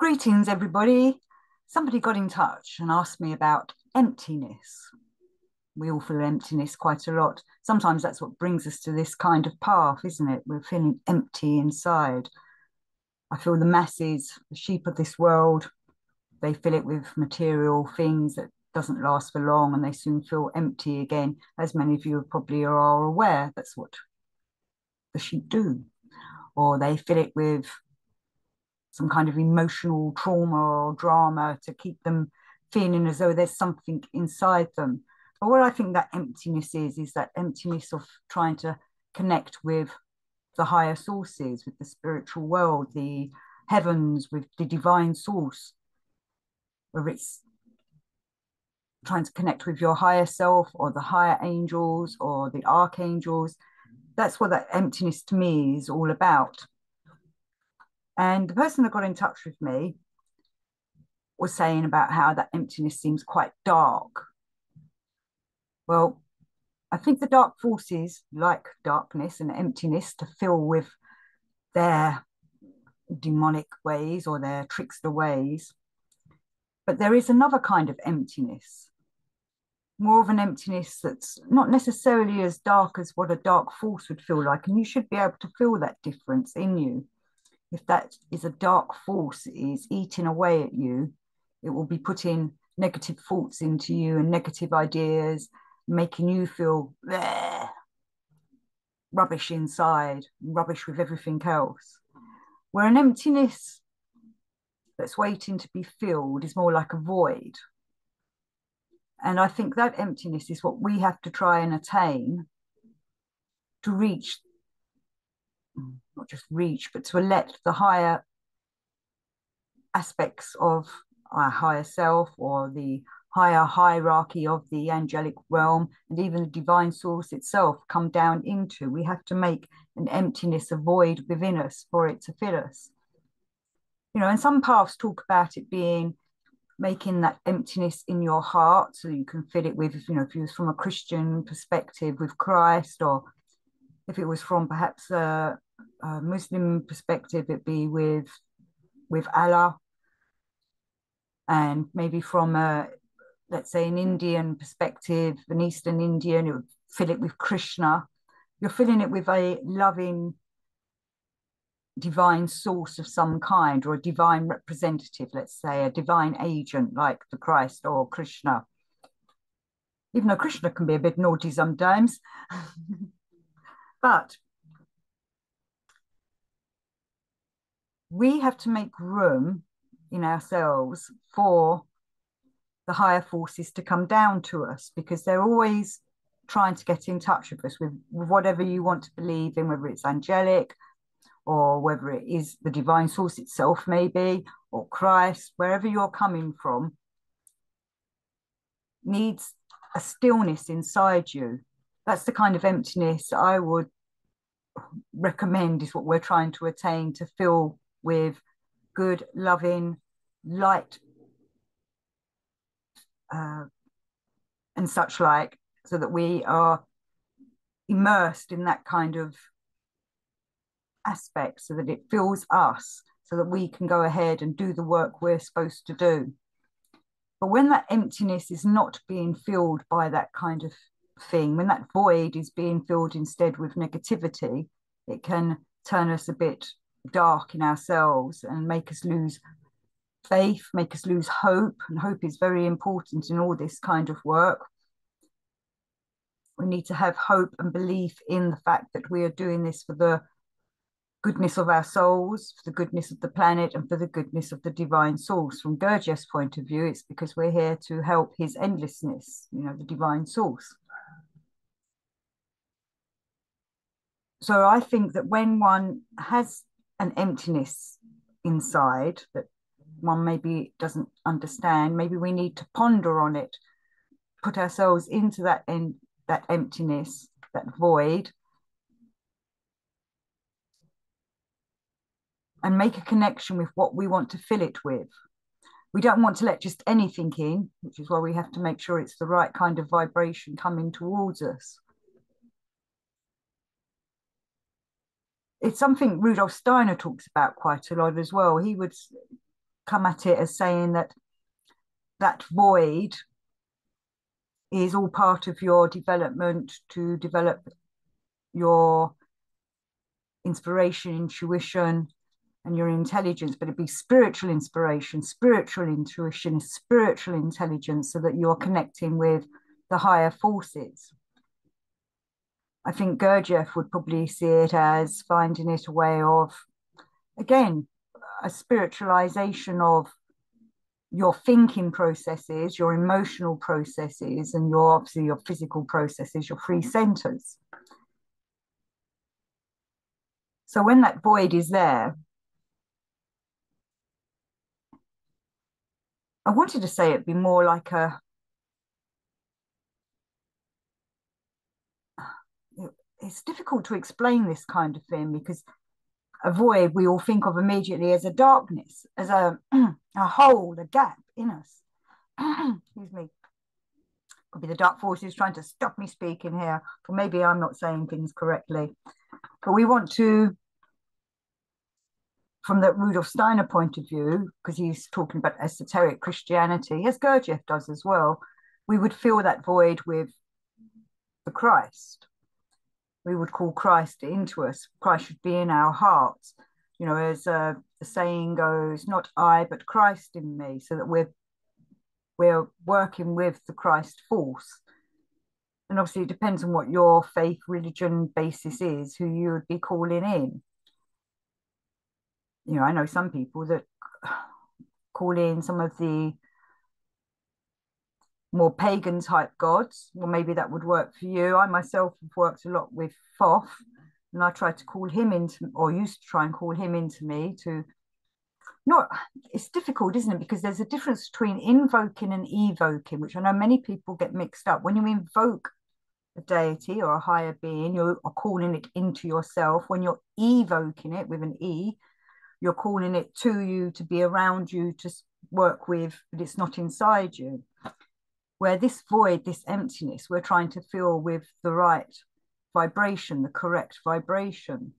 Greetings, everybody. Somebody got in touch and asked me about emptiness. We all feel emptiness quite a lot. Sometimes that's what brings us to this kind of path, isn't it? We're feeling empty inside. I feel the masses, the sheep of this world, they fill it with material things that doesn't last for long and they soon feel empty again. As many of you probably are aware, that's what the sheep do. Or they fill it with some kind of emotional trauma or drama to keep them feeling as though there's something inside them. But what I think that emptiness is that emptiness of trying to connect with the higher sources, with the spiritual world, the heavens, with the divine source, whether it's trying to connect with your higher self or the higher angels or the archangels. That's what that emptiness to me is all about. And the person that got in touch with me was saying about how that emptiness seems quite dark. Well, I think the dark forces like darkness and emptiness to fill with their demonic ways or their trickster ways. But there is another kind of emptiness, more of an emptiness that's not necessarily as dark as what a dark force would feel like. And you should be able to feel that difference in you. If that is a dark force is eating away at you, it will be putting negative thoughts into you and negative ideas, making you feel bleh, rubbish inside, rubbish with everything else. Where an emptiness that's waiting to be filled is more like a void. And I think that emptiness is what we have to try and attain to reach, not just reach, but to let the higher aspects of our higher self or the higher hierarchy of the angelic realm and even the divine source itself come down into. We have to make an emptiness, a void within us for it to fill us. You know, and some paths talk about it being making that emptiness in your heart so you can fill it with, you know, if it was from a Christian perspective with Christ, or if it was from perhaps a Muslim perspective, it'd be with Allah, and maybe from a, let's say, an Indian perspective, an Eastern Indian, it would fill it with Krishna. You're filling it with a loving divine source of some kind, or a divine representative, let's say, a divine agent like the Christ or Krishna. Even though Krishna can be a bit naughty sometimes. But we have to make room in ourselves for the higher forces to come down to us, because they're always trying to get in touch with us with whatever you want to believe in, whether it's angelic or whether it is the divine source itself, maybe, or Christ, wherever you're coming from, needs a stillness inside you. That's the kind of emptiness I would recommend is what we're trying to attain, to fill with good, loving, light, and such like, so that we are immersed in that kind of aspect, so that it fills us, so that we can go ahead and do the work we're supposed to do. But when that emptiness is not being filled by that kind of thing, when that void is being filled instead with negativity, it can turn us a bit dark in ourselves and make us lose faith, make us lose hope. And hope is very important in all this kind of work. We need to have hope and belief in the fact that we are doing this for the goodness of our souls, for the goodness of the planet, and for the goodness of the divine source. From Gurdjieff's point of view, it's because we're here to help his endlessness, you know, the divine source. So I think that when one has an emptiness inside that one maybe doesn't understand, maybe we need to ponder on it, put ourselves into that emptiness, that void, and make a connection with what we want to fill it with. We don't want to let just anything in, which is why we have to make sure it's the right kind of vibration coming towards us. It's something Rudolf Steiner talks about quite a lot as well. He would come at it as saying that that void is all part of your development to develop your inspiration, intuition, and your intelligence, but it'd be spiritual inspiration, spiritual intuition, spiritual intelligence, so that you're connecting with the higher forces. I think Gurdjieff would probably see it as finding it a way of, again, a spiritualization of your thinking processes, your emotional processes, and your obviously your physical processes, your three centers. So when that void is there, I wanted to say it'd be more like a, it's difficult to explain this kind of thing because a void we all think of immediately as a darkness, as a hole, a gap in us. Excuse me. Could be the dark forces trying to stop me speaking here, or maybe I'm not saying things correctly. But we want to, from the Rudolf Steiner point of view, because he's talking about esoteric Christianity, as Gurdjieff does as well, we would fill that void with the Christ. We would call Christ into us. Christ should be in our hearts. You know, as the saying goes, not I, but Christ in me, so that we're working with the Christ force. And obviously it depends on what your faith, religion basis is, who you would be calling in. You know, I know some people that call in some of the more pagan type gods. Well, maybe that would work for you. I myself have worked a lot with Thoth, and I tried to call him into, or used to try and call him into me to not, it's difficult, isn't it? Because there's a difference between invoking and evoking, which I know many people get mixed up. When you invoke a deity or a higher being, you are calling it into yourself. When you're evoking it with an E, you're calling it to you, to be around you, to work with, but it's not inside you. Where this void, this emptiness, we're trying to fill with the right vibration, the correct vibration.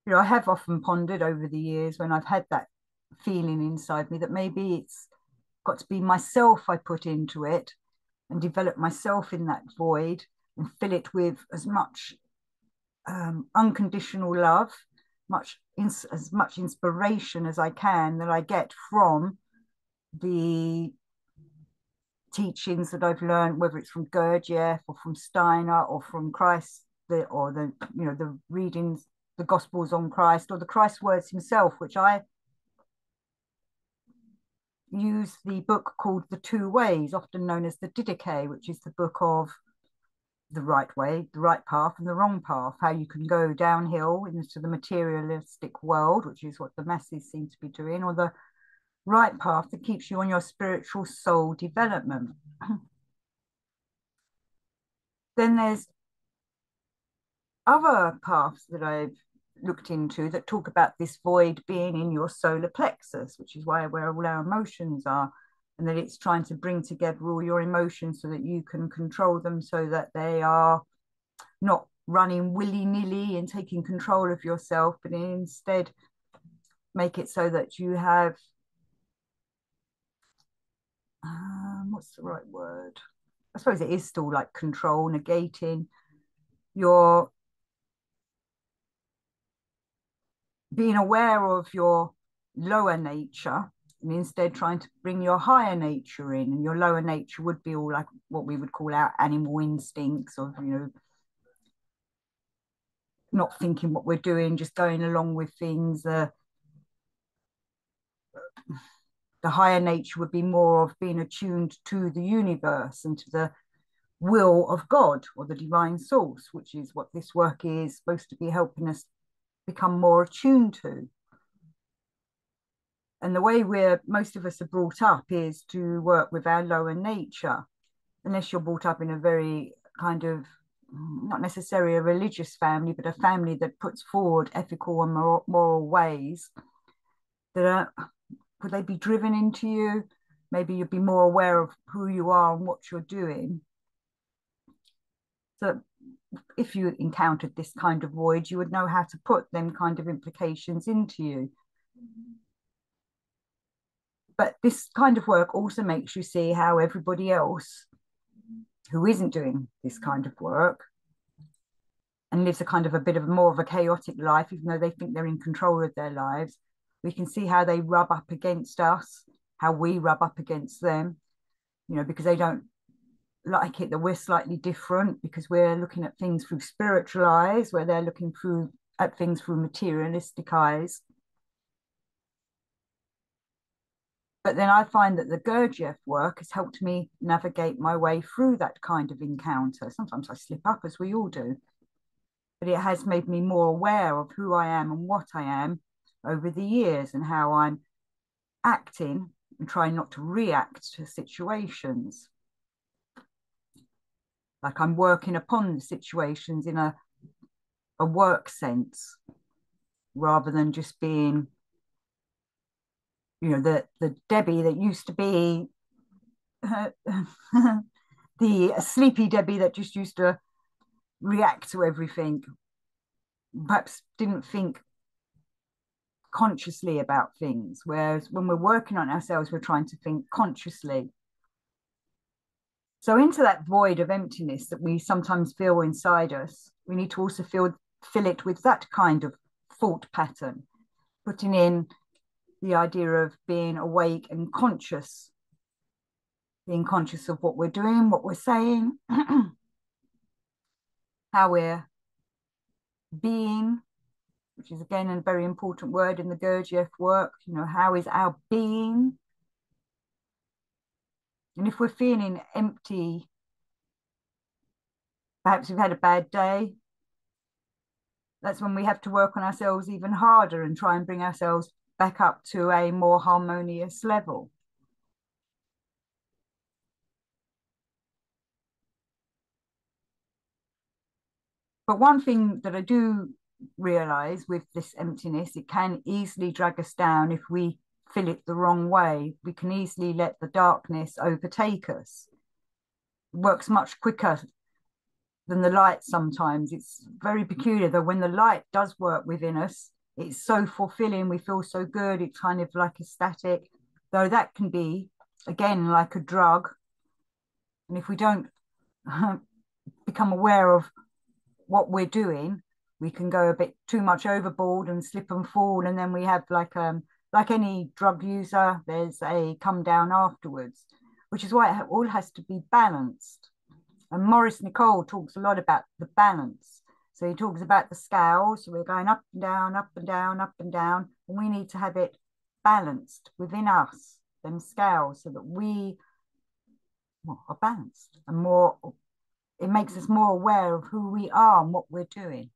You know, I have often pondered over the years when I've had that feeling inside me that maybe it's got to be myself I put into it and develop myself in that void and fill it with as much unconditional love, as much inspiration as I can that I get from the teachings that I've learned, whether it's from Gurdjieff or from Steiner or from Christ, the readings, the Gospels on Christ, or the Christ words himself, which I use the book called The Two Ways, often known as the Didache, which is the book of the right way, the right path, and the wrong path, how you can go downhill into the materialistic world, which is what the masses seem to be doing, or the right path that keeps you on your spiritual soul development. Then there's other paths that I've looked into that talk about this void being in your solar plexus, which is where all our emotions are, and that it's trying to bring together all your emotions so that you can control them, so that they are not running willy-nilly and taking control of yourself, but instead make it so that you have what's the right word? I suppose it is still like control, negating your being aware of your lower nature and instead trying to bring your higher nature in. And your lower nature would be all like what we would call our animal instincts of, you know, not thinking what we're doing, just going along with things. The higher nature would be more of being attuned to the universe and to the will of God or the divine source, which is what this work is supposed to be helping us become more attuned to. And the way most of us are brought up is to work with our lower nature, unless you're brought up in a very kind of, not necessarily a religious family, but a family that puts forward ethical and moral ways that are, could they be driven into you? Maybe you'd be more aware of who you are and what you're doing. So if you encountered this kind of void, you would know how to put them kind of implications into you. But this kind of work also makes you see how everybody else who isn't doing this kind of work and lives a kind of a bit of more of a chaotic life, even though they think they're in control of their lives, we can see how they rub up against us, how we rub up against them, you know, because they don't like it that we're slightly different, because we're looking at things through spiritual eyes, where they're looking through at things through materialistic eyes. But then I find that the Gurdjieff work has helped me navigate my way through that kind of encounter. Sometimes I slip up, as we all do, but it has made me more aware of who I am and what I am over the years, and how I'm acting and trying not to react to situations. Like I'm working upon the situations in a work sense, rather than just being, you know, the Debbie that used to be the sleepy Debbie that just used to react to everything, perhaps didn't think consciously about things. Whereas when we're working on ourselves, we're trying to think consciously. So into that void of emptiness that we sometimes feel inside us, we need to also fill it with that kind of thought pattern, putting in the idea of being awake and conscious, being conscious of what we're doing, what we're saying, how we're being, which is again a very important word in the Gurdjieff work. You know, how is our being? And if we're feeling empty, perhaps we've had a bad day, that's when we have to work on ourselves even harder and try and bring ourselves back up to a more harmonious level. But one thing that I do realize with this emptiness, it can easily drag us down if we fill it the wrong way. We can easily let the darkness overtake us. It works much quicker than the light sometimes. It's very peculiar that when the light does work within us, it's so fulfilling. We feel so good. It's kind of like ecstatic, though that can be, again, like a drug. And if we don't become aware of what we're doing, we can go a bit too much overboard and slip and fall. And then we have like any drug user, there's a come down afterwards, which is why it all has to be balanced. And Maurice Nicoll talks a lot about the balance. So he talks about the scales. So we're going up and down, up and down, up and down. And we need to have it balanced within us, them scales, so that we are balanced and more, it makes us more aware of who we are and what we're doing.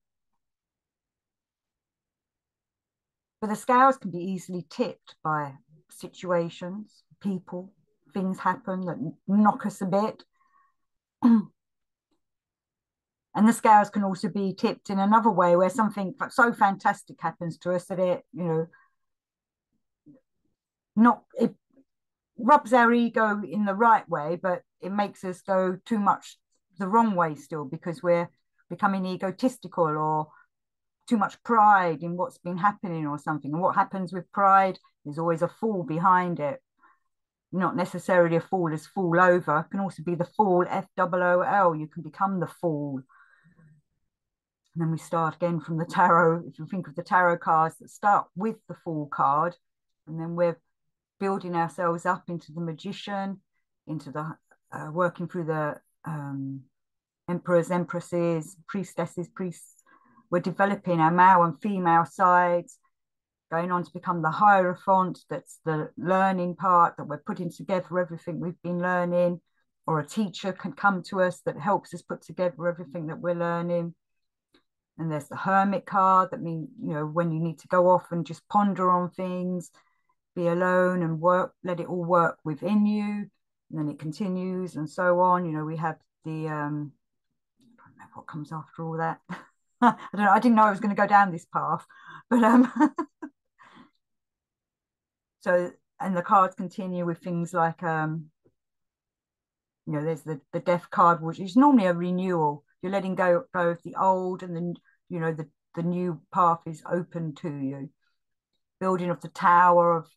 But the scales can be easily tipped by situations, people, things happen that knock us a bit. And the scales can also be tipped in another way, where something so fantastic happens to us that it, you know, not it rubs our ego in the right way, but it makes us go too much the wrong way still, because we're becoming egotistical, or too much pride in what's been happening or something. And what happens with pride is always a fall behind it. Not necessarily a fall as fall over, it can also be the fall, FOOL. You can become the fool. And then we start again from the tarot. If you think of the tarot cards that start with the Fool card, and then we're building ourselves up into the Magician, into the working through the emperors, empresses, priestesses, priests. We're developing our male and female sides, going on to become the Hierophant. That's the learning part, that we're putting together everything we've been learning, or a teacher can come to us that helps us put together everything that we're learning. And there's the Hermit card, that means, you know, when you need to go off and just ponder on things, be alone and work, let it all work within you. And then it continues and so on. You know, we have the, I don't know what comes after all that. I don't know, I didn't know I was going to go down this path, but so, and the cards continue with things like, you know, there's the Death card, which is normally a renewal. You're letting go of the old, and then, you know, the new path is open to you. Building of the Tower of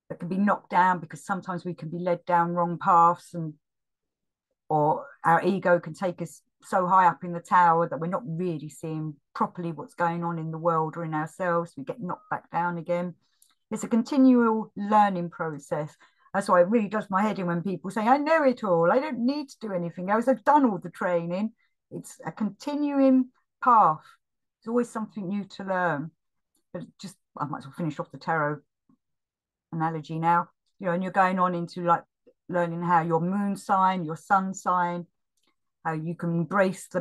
that can be knocked down, because sometimes we can be led down wrong paths, and or our ego can take us so high up in the tower that we're not really seeing properly what's going on in the world or in ourselves. We get knocked back down again. It's a continual learning process. That's why it really does my head in when people say, I know it all, I don't need to do anything else, I've done all the training. It's a continuing path. There's always something new to learn. But just, I might as well finish off the tarot analogy now. And you're going on into like learning how your moon sign, your sun sign, how you can embrace the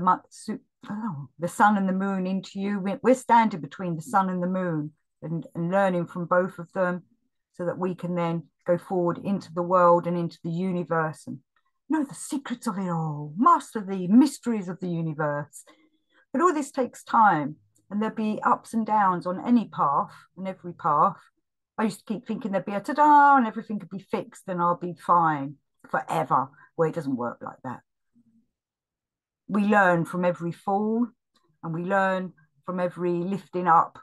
sun and the moon into you. We're standing between the sun and the moon, and learning from both of them, so that we can then go forward into the world and into the universe and know the secrets of it all, master the mysteries of the universe. But all this takes time, and there'll be ups and downs on any path and every path. I used to keep thinking there'd be a ta-da and everything could be fixed and I'll be fine forever. Well, it doesn't work like that. We learn from every fall, and we learn from every lifting up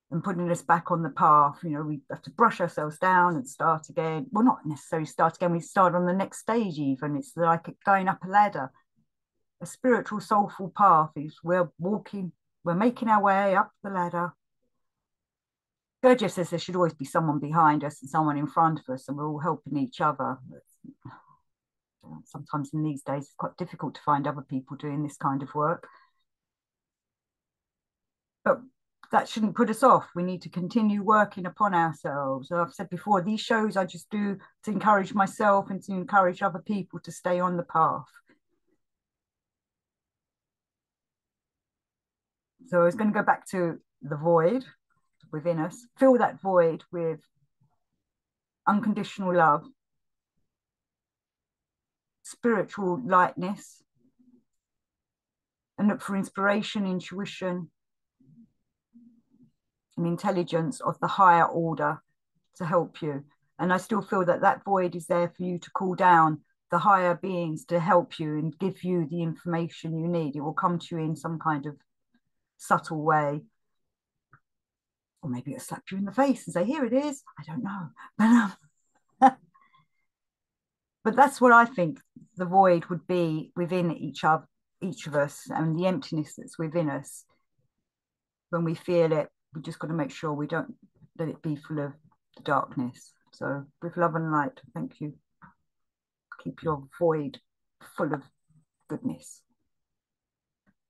and putting us back on the path. We have to brush ourselves down and start again. Well, not necessarily start again. We start on the next stage even. It's like going up a ladder. A spiritual, soulful path is we're making our way up the ladder. Gurdjieff says there should always be someone behind us and someone in front of us, and we're all helping each other. Sometimes in these days, it's quite difficult to find other people doing this kind of work. But that shouldn't put us off. We need to continue working upon ourselves. I've said before, these shows I just do to encourage myself and to encourage other people to stay on the path. So I was going to go back to the void within us. Fill that void with unconditional love, spiritual lightness, and look for inspiration, intuition, and intelligence of the higher order to help you. And I still feel that that void is there for you to call down the higher beings to help you and give you the information you need. It will come to you in some kind of subtle way. Or maybe it'll slap you in the face and say, here it is. I don't know. But that's what I think the void would be within each of us, and the emptiness that's within us. When we feel it, we just got to make sure we don't let it be full of the darkness. So with love and light, thank you. Keep your void full of goodness.